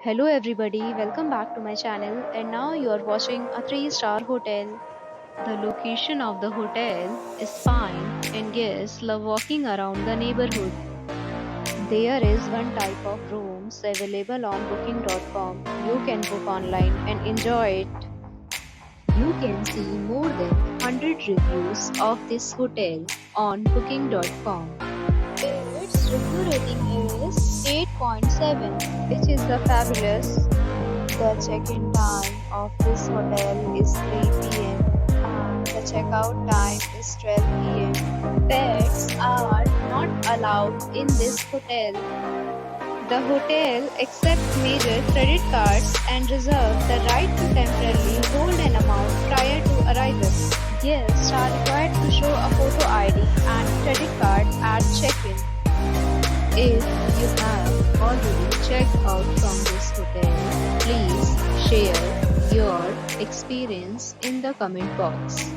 Hello everybody, welcome back to my channel and now you are watching a 3-star hotel. The location of the hotel is fine and guests love walking around the neighborhood. There is one type of rooms available on booking.com. You can book online and enjoy it. You can see more than 100 reviews of this hotel on booking.com. Its review rating is 8.7, which is the fabulous. The check-in time of this hotel is 3 p.m. and the checkout time is 12 p.m. Pets are not allowed in this hotel. The hotel accepts major credit cards and reserves the right to temporarily hold an amount prior to arrival. Guests are required to show a photo ID and credit card at check-in. If you have already checked out from this hotel, please share your experience in the comment box.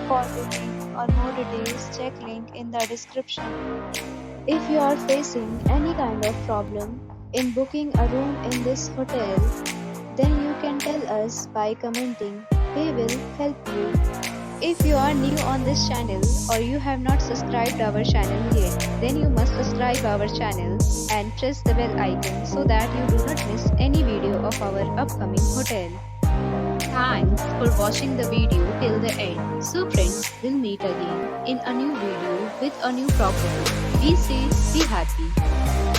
For booking or more details, check link in the description. If you are facing any kind of problem in booking a room in this hotel, then you can tell us by commenting. We will help you. If you are new on this channel or you have not subscribed our channel yet, then you must subscribe our channel and press the bell icon so that you do not miss any video of our upcoming hotel. Thanks for watching the video till the end. So friends, we'll meet again in a new video with a new property. Be safe, be happy.